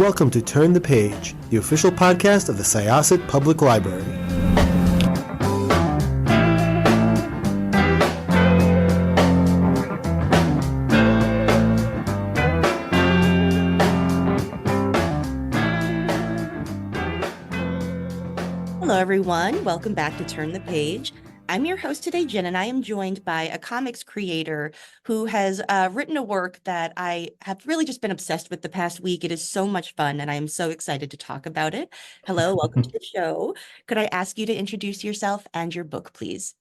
welcome to Turn the Page, the official podcast of the Syosset Public Library. Hello, everyone. Welcome back to Turn the Page. I'm your host today, Jen, and I am joined by a comics creator who has written a work that I have really just been obsessed with the past week. It is so much fun, and I am so excited to talk about it. Hello, welcome to the show. Could I ask you to introduce yourself and your book, please?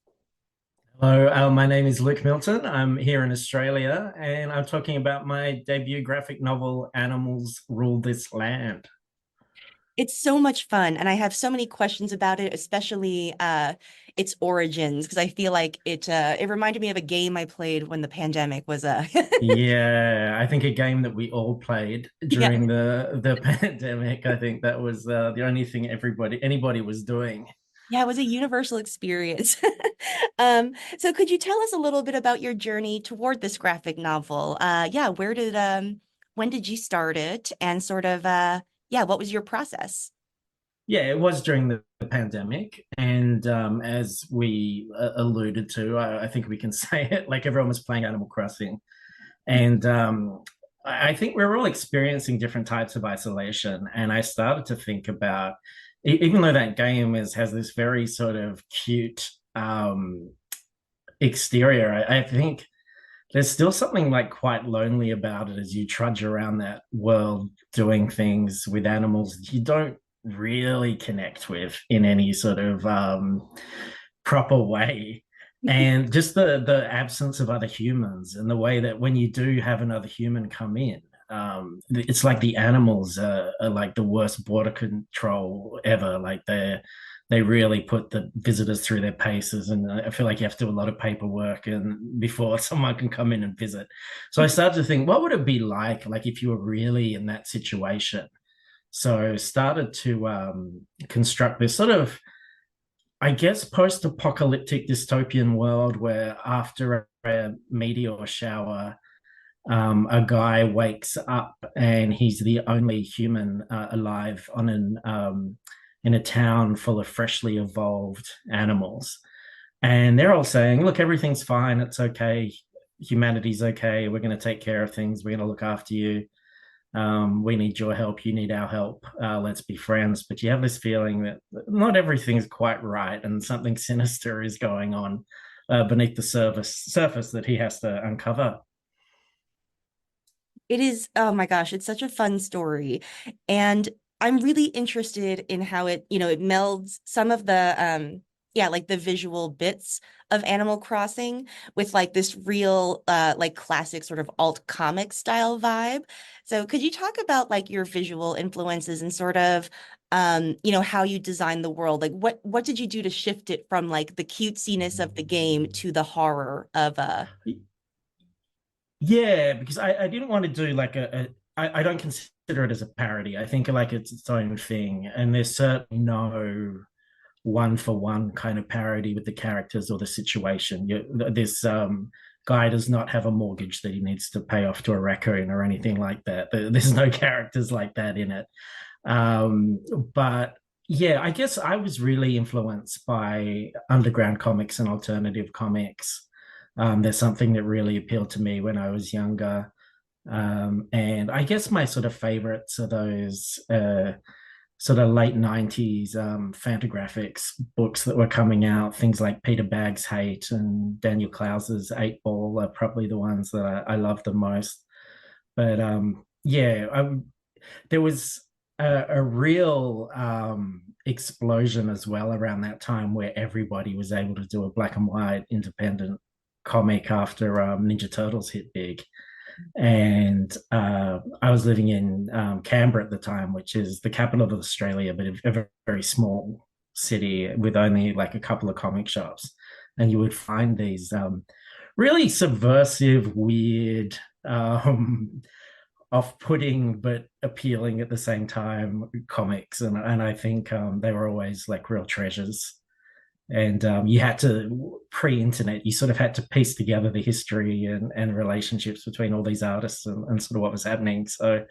Hello, my name is Luke Milton. I'm here in Australia, and I'm talking about my debut graphic novel, Animals Rule This Land. It's so much fun, and I have so many questions about it, especially its origins, because I feel like it reminded me of a game I played when the pandemic was Yeah, I think a game that we all played yeah. during the pandemic. I think that was the only thing anybody was doing. Yeah, it was a universal experience. So could you tell us a little bit about your journey toward this graphic novel? Yeah, when did you start it? And sort of, yeah, what was your process? Yeah, it was during the pandemic, and as we alluded to, I think we can say it, like everyone was playing Animal Crossing. And I think we're all experiencing different types of isolation. And I started to think about, even though that game has this very sort of cute exterior, I think there's still something like quite lonely about it as you trudge around that world doing things with animals that you don't really connect with in any sort of proper way. And just the absence of other humans, and the way that when you do have another human come in, it's like the animals are like the worst border control ever. Like they really put the visitors through their paces, and I feel like you have to do a lot of paperwork and before someone can come in and visit. So I started to think, what would it be like if you were really in that situation? So started to construct this sort of, I guess, post-apocalyptic dystopian world where after a meteor shower, a guy wakes up and he's the only human alive in a town full of freshly evolved animals. And they're all saying, look, everything's fine. It's okay. Humanity's okay. We're going to take care of things. We're going to look after you. We need your help, you need our help, let's be friends. But you have this feeling that not everything's quite right, and something sinister is going on beneath the surface that he has to uncover. It is, oh my gosh, it's such a fun story. And I'm really interested in how it melds some of the yeah, like the visual bits of Animal Crossing with like this real like classic sort of alt comic style vibe. So could you talk about like your visual influences and sort of how you design the world? Like what did you do to shift it from like the cutesiness of the game to the horror of Yeah, because I didn't want to do like I don't consider it as a parody. I think like it's its own thing, and there's certainly no one for one kind of parody with the characters or the situation. This guy does not have a mortgage that he needs to pay off to a raccoon or anything like that. There's no characters like that in it. Um, but yeah, I guess I was really influenced by underground comics and alternative comics. There's something that really appealed to me when I was younger. And I guess my sort of favorites are those sort of late 90s Fantagraphics books that were coming out. Things like Peter Bag's Hate and Daniel Klaus's Eight Ball are probably the ones that I love the most. But yeah, there was a real explosion as well around that time where everybody was able to do a black and white independent comic after Ninja Turtles hit big. And I was living in Canberra at the time, which is the capital of Australia, but a very small city with only like a couple of comic shops. And you would find these really subversive, weird, off-putting but appealing at the same time comics, and I think they were always like real treasures. And you had to, pre-internet, you sort of had to piece together the history and relationships between all these artists and sort of what was happening. So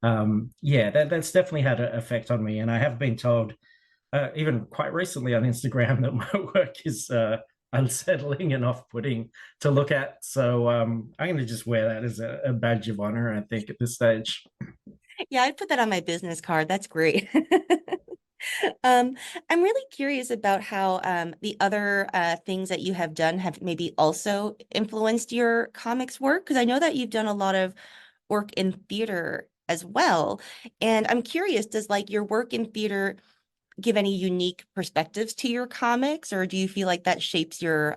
Yeah, that's definitely had an effect on me. And I have been told, even quite recently on Instagram, that my work is unsettling and off-putting to look at. So I'm going to just wear that as a badge of honor, I think, at this stage. Yeah, I'd put that on my business card. That's great. Um, I'm really curious about how the other things that you have done have maybe also influenced your comics work, because I know that you've done a lot of work in theater as well. And I'm curious, does like your work in theater give any unique perspectives to your comics, or do you feel like that shapes your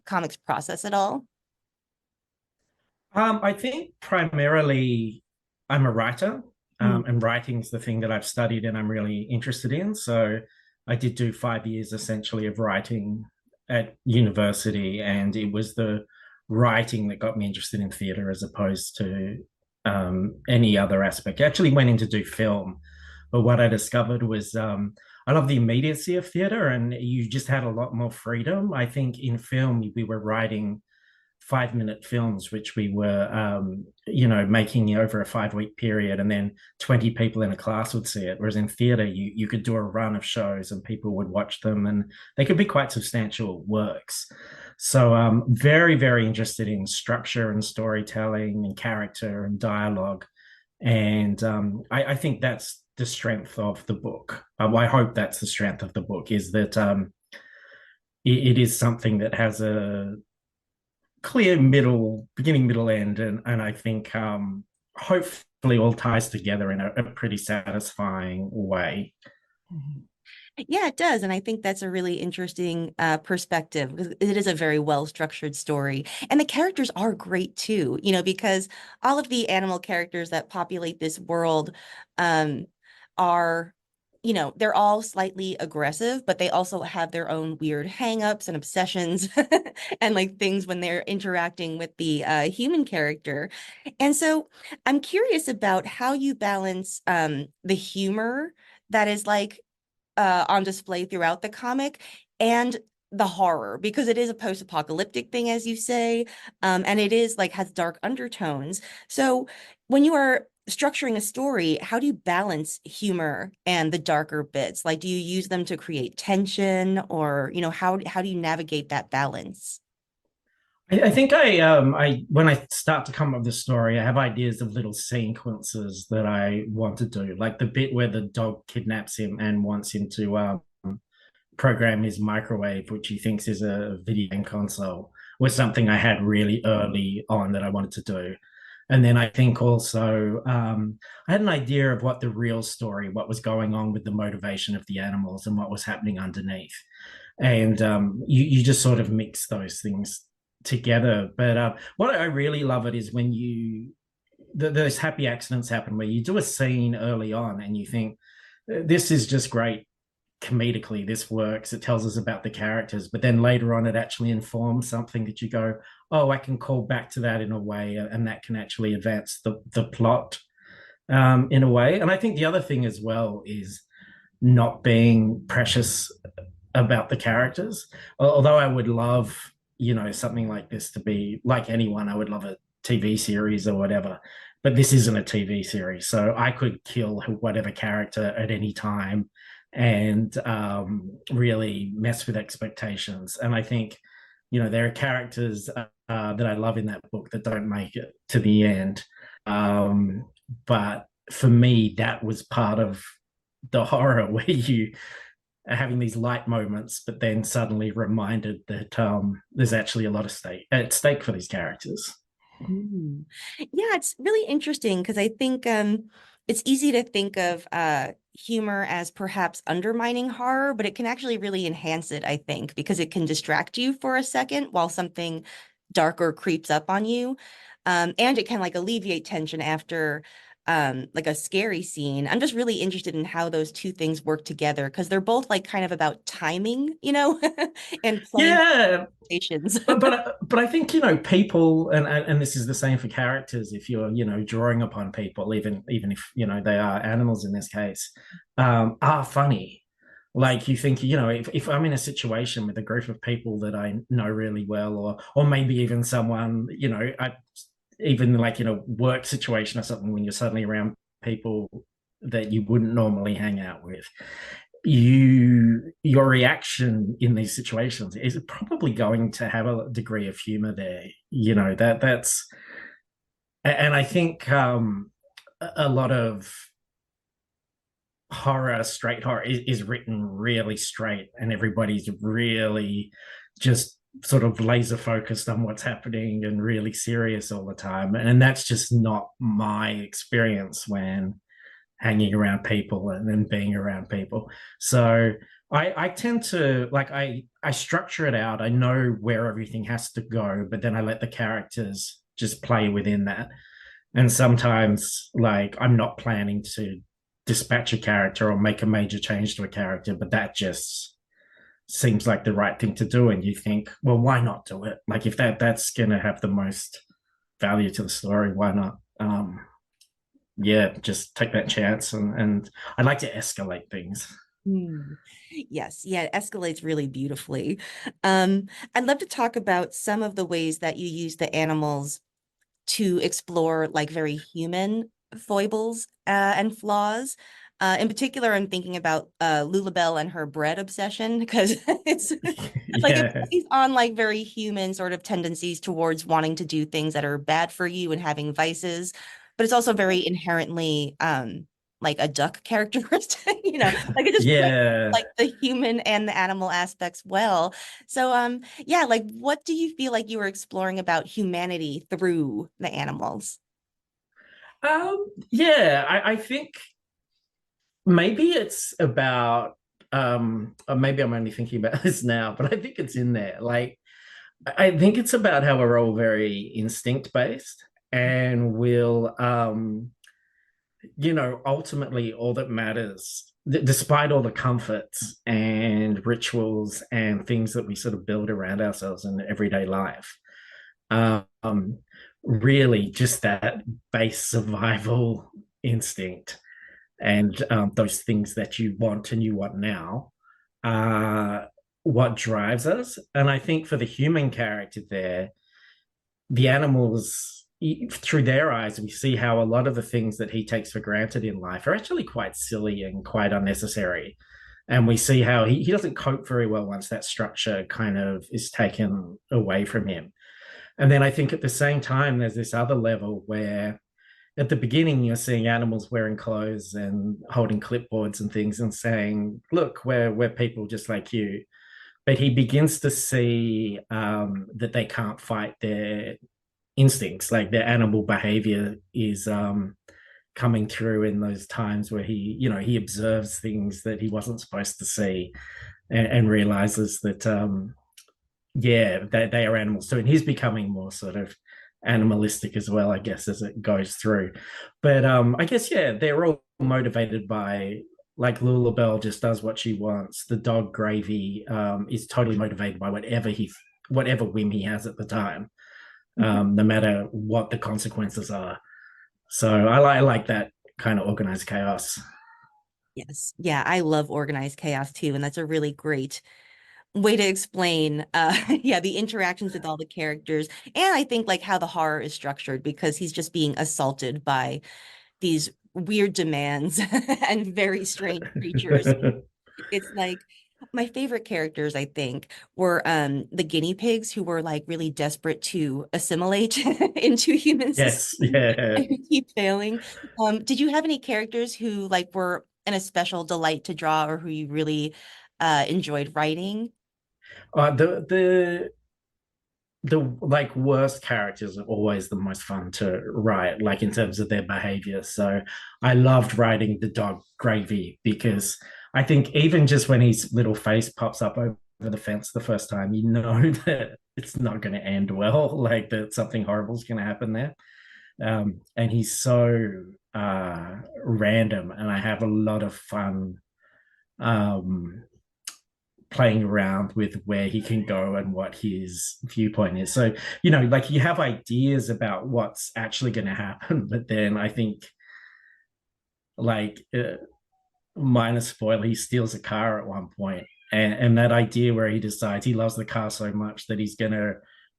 comics process at all? I think primarily I'm a writer, Mm. and writing's the thing that I've studied and I'm really interested in. So I did do 5 years essentially of writing at university, and it was the writing that got me interested in theatre as opposed to any other aspect. I actually went in to do film, but what I discovered was I love the immediacy of theatre, and you just had a lot more freedom. I think in film we were writing 5 minute films, which we were, making over a 5 week period, and then 20 people in a class would see it. Whereas in theatre, you could do a run of shows and people would watch them, and they could be quite substantial works. So, very, very interested in structure and storytelling and character and dialogue. And I think that's the strength of the book. I hope that's the strength of the book, is that it is something that has a clear middle, beginning, middle, end, and I think hopefully all ties together in a pretty satisfying way. Yeah, it does. And I think that's a really interesting perspective, because it is a very well-structured story. And the characters are great too, because all of the animal characters that populate this world um, are, they're all slightly aggressive, but they also have their own weird hangups and obsessions and like things when they're interacting with the human character. And so I'm curious about how you balance the humor that is like on display throughout the comic and the horror, because it is a post-apocalyptic thing, as you say, and it is like has dark undertones. So when you are structuring a story, how do you balance humor and the darker bits? Like, do you use them to create tension, or how do you navigate that balance? I think I when I start to come up with the story, I have ideas of little sequences that I want to do, like the bit where the dog kidnaps him and wants him to program his microwave, which he thinks is a video game console, was something I had really early on that I wanted to do. And then I think also I had an idea of what the real story, what was going on with the motivation of the animals and what was happening underneath. And you just sort of mix those things together. But what I really love it is when those happy accidents happen where you do a scene early on and you think, this is just great comedically, this works, it tells us about the characters, but then later on it actually informs something that you go, oh, I can call back to that in a way, and that can actually advance the plot in a way. And I think the other thing as well is not being precious about the characters. Although I would love, something like this to be like anyone, I would love a TV series or whatever. But this isn't a TV series, so I could kill whatever character at any time and really mess with expectations. And I think, there are characters that I love in that book that don't make it to the end. But for me, that was part of the horror, where you are having these light moments, but then suddenly reminded that there's actually a lot of at stake for these characters. Mm. Yeah, it's really interesting because I think it's easy to think of humor as perhaps undermining horror, but it can actually really enhance it, I think, because it can distract you for a second while something darker creeps up on you. And it can like alleviate tension after like a scary scene. I'm just really interested in how those two things work together, because they're both like kind of about timing, and playing Yeah, expectations. but I think, people, and this is the same for characters. If you're, drawing upon people, even if, they are animals in this case, are funny. Like, you think, if I'm in a situation with a group of people that I know really well, or maybe even someone, I even like, work situation or something, when you're suddenly around people that you wouldn't normally hang out with, your reaction in these situations is probably going to have a degree of humor there. That's, and I think a lot of horror, straight horror, is written really straight, and everybody's really just sort of laser focused on what's happening and really serious all the time. And that's just not my experience when hanging around people and then being around people. So I tend to, like, I structure it out. I know where everything has to go, but then I let the characters just play within that. And sometimes, like, I'm not planning to dispatch a character or make a major change to a character, but that just seems like the right thing to do. And you think, well, why not do it? Like, if that's gonna have the most value to the story, why not? Yeah, just take that chance. And I like to escalate things. Yes, yeah, it escalates really beautifully. I'd love to talk about some of the ways that you use the animals to explore like very human foibles and flaws. In particular, I'm thinking about Lulabelle and her bread obsession, because it's like it Yeah. plays on like very human sort of tendencies towards wanting to do things that are bad for you and having vices, but it's also very inherently like a duck characteristic, like it just plays Yeah. like the human and the animal aspects well. So yeah, like what do you feel like you were exploring about humanity through the animals? Yeah, I think maybe it's about or maybe I'm only thinking about this now, but I think it's in there. Like, I think it's about how we're all very instinct based, and will ultimately all that matters, despite all the comforts and rituals and things that we sort of build around ourselves in everyday life, um, really just that base survival instinct, and those things that you want and you want now are what drives us. And I think for the human character there, the animals, through their eyes, we see how a lot of the things that he takes for granted in life are actually quite silly and quite unnecessary. And we see how he doesn't cope very well once that structure kind of is taken away from him. And then I think at the same time, there's this other level where at the beginning, you're seeing animals wearing clothes and holding clipboards and things and saying, look, we're people just like you. But he begins to see that they can't fight their instincts, like their animal behavior is coming through in those times where he observes things that he wasn't supposed to see, and realizes that yeah, they are animals too. And he's becoming more sort of animalistic as well, I guess, as it goes through. But I guess, yeah, they're all motivated by, like, Lulabelle just does what she wants. The dog Gravy is totally motivated by whatever whim he has at the time, no matter what the consequences are. So I like that kind of organized chaos. Yes. Yeah, I love organized chaos too, and that's a really great way to explain yeah, the interactions with all the characters, and I think like how the horror is structured, because he's just being assaulted by these weird demands and very strange creatures. It's like my favorite characters, I think, were the guinea pigs, who were like really desperate to assimilate into human Yes, society yeah. and keep failing. Did you have any characters who like were an a special delight to draw, or who you really enjoyed writing? The like worst characters are always the most fun to write, like in terms of their behavior. So I loved writing the dog Gravy, because I think even just when his little face pops up over the fence the first time, you know that it's not going to end well, like that something horrible is going to happen there. And he's so random, and I have a lot of fun um, playing around with where he can go and what his viewpoint is. So, like, you have ideas about what's actually going to happen, but then I think, like, minor spoiler, he steals a car at one point, and that idea where he decides he loves the car so much that he's going to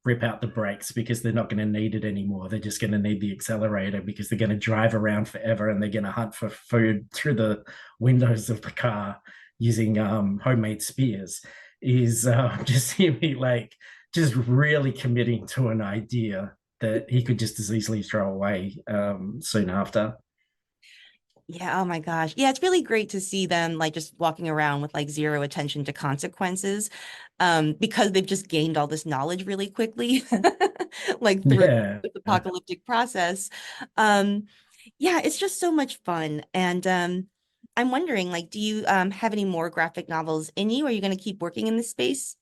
rip out the brakes because they're not going to need it anymore. They're just going to need the accelerator because they're going to drive around forever and they're going to hunt for food through the windows of the car using homemade spears. Is just him like just really committing to an idea that he could just as easily throw away soon after. Yeah, oh my gosh. Yeah, it's really great to see them like just walking around with like zero attention to consequences, because they've just gained all this knowledge really quickly, like through Yeah. this apocalyptic process. Um, yeah, it's just so much fun. And I'm wondering, like, do you have any more graphic novels in you? Are you going to keep working in this space?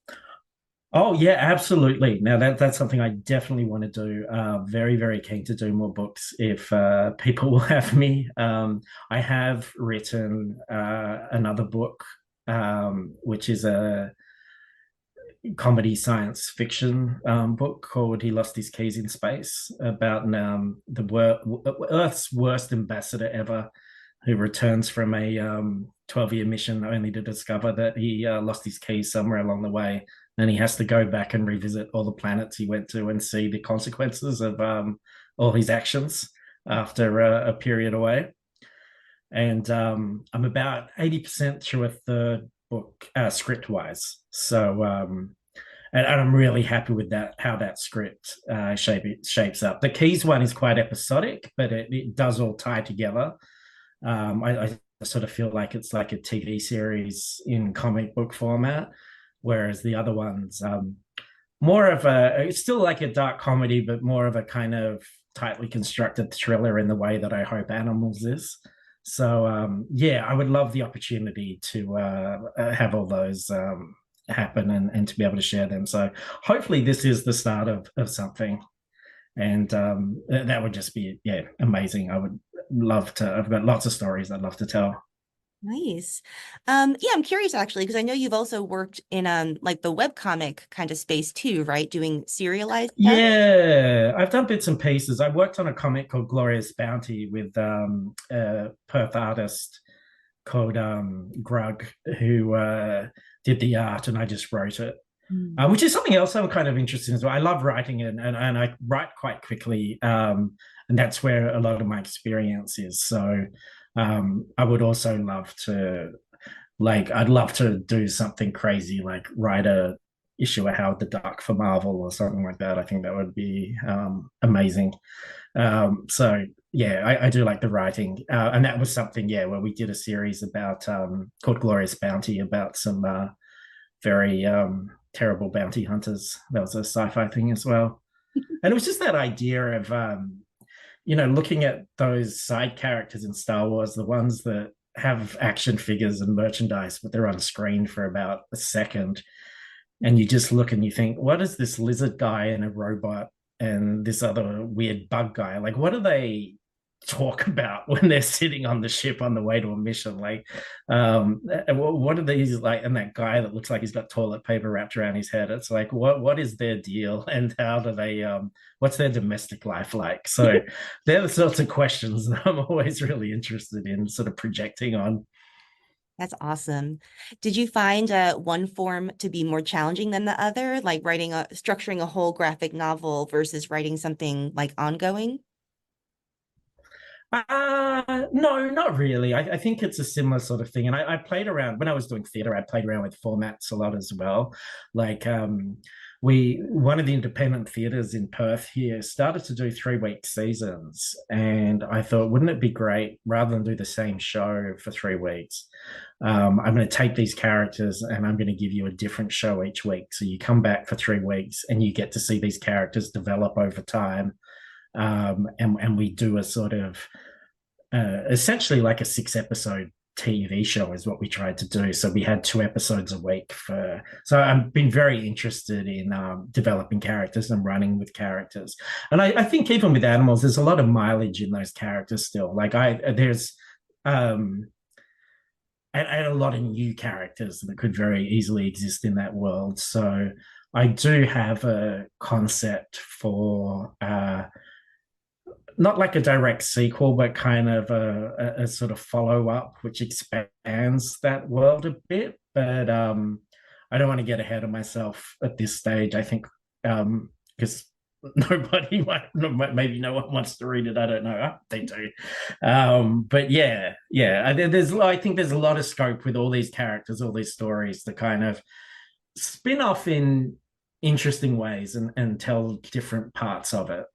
Oh yeah, absolutely. Now that's something I definitely want to do. Very, very keen to do more books if people will have me. I have written another book, which is a comedy science fiction book called "He Lost His Keys in Space" about Earth's worst ambassador ever, who returns from a 12-year mission only to discover that he lost his keys somewhere along the way. And he has to go back and revisit all the planets he went to and see the consequences of all his actions after a period away. And I'm about 80% through a third book script-wise. So, and I'm really happy with that, how that script shapes up. The Keys one is quite episodic, but it does all tie together. I sort of feel like it's like a TV series in comic book format, whereas the other one's more of it's still like a dark comedy, but more of a kind of tightly constructed thriller in the way that I hope Animals is. So yeah, I would love the opportunity to have all those happen and to be able to share them. So hopefully this is the start of something. And that would just be, yeah, amazing. I would love to. I've got lots of stories I'd love to tell. Nice. Yeah, I'm curious actually, because I know you've also worked in like the webcomic kind of space too, right? Doing serialized stuff. Yeah, I've done bits and pieces. I worked on a comic called Glorious Bounty with a Perth artist called Grug, who did the art, and I just wrote it. Which is something else I'm kind of interested in as well. I love writing and I write quite quickly, and that's where a lot of my experience is. So I would also love to, like, I'd love to do something crazy, like write a issue of Howard the Duck for Marvel or something like that. I think that would be amazing. So yeah, I do like the writing, and that was something, yeah, where we did a series about called Glorious Bounty about some very terrible bounty hunters. That was a sci-fi thing as well. And it was just that idea of looking at those side characters in Star Wars, the ones that have action figures and merchandise, but they're on screen for about a second. And you just look and you think, what is this lizard guy and a robot and this other weird bug guy? Like, what do they talk about when they're sitting on the ship on the way to a mission? Like, what are these like? And that guy that looks like he's got toilet paper wrapped around his head. It's like, what is their deal, and how do they? What's their domestic life like? So they're the sorts of questions that I'm always really interested in, sort of projecting on. That's awesome. Did you find one form to be more challenging than the other, like structuring a whole graphic novel versus writing something like ongoing? No, not really. I think it's a similar sort of thing. And I played around when I was doing theater, I played around with formats a lot as well. Like one of the independent theaters in Perth here started to do 3-week seasons. And I thought, wouldn't it be great rather than do the same show for 3 weeks? I'm going to take these characters and I'm going to give you a different show each week. So you come back for 3 weeks and you get to see these characters develop over time. And we do a sort of essentially like a 6-episode TV show is what we tried to do. So we had 2 episodes a week so I've been very interested in developing characters and running with characters. And I think even with Animals, there's a lot of mileage in those characters still. Like there's and a lot of new characters that could very easily exist in that world. So I do have a concept for not like a direct sequel, but kind of a sort of follow up, which expands that world a bit. But I don't want to get ahead of myself at this stage. I think because maybe no one wants to read it. I don't know. They do. But yeah. I think there's a lot of scope with all these characters, all these stories to kind of spin off in interesting ways and tell different parts of it.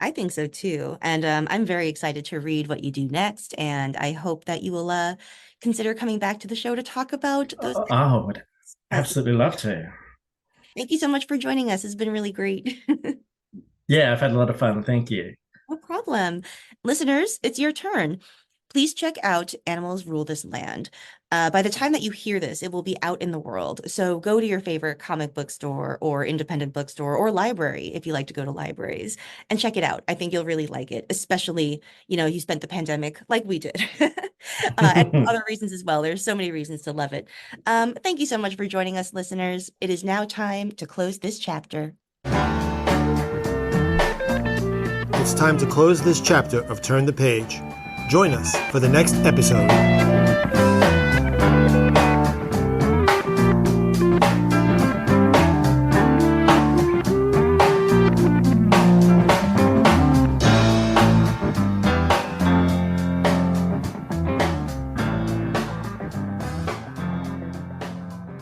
I think so too. And I'm very excited to read what you do next. And I hope that you will consider coming back to the show to talk about those. I would absolutely love to. Thank you so much for joining us. It's been really great. Yeah, I've had a lot of fun. Thank you. No problem. Listeners, it's your turn. Please check out Animals Rule This Land. By the time that you hear this, it will be out in the world. So go to your favorite comic book store or independent bookstore or library if you like to go to libraries and check it out. I think you'll really like it, especially, you spent the pandemic like we did. And other reasons as well. There's so many reasons to love it. Thank you so much for joining us, listeners. It is now time to close this chapter. It's time to close this chapter of Turn the Page. Join us for the next episode.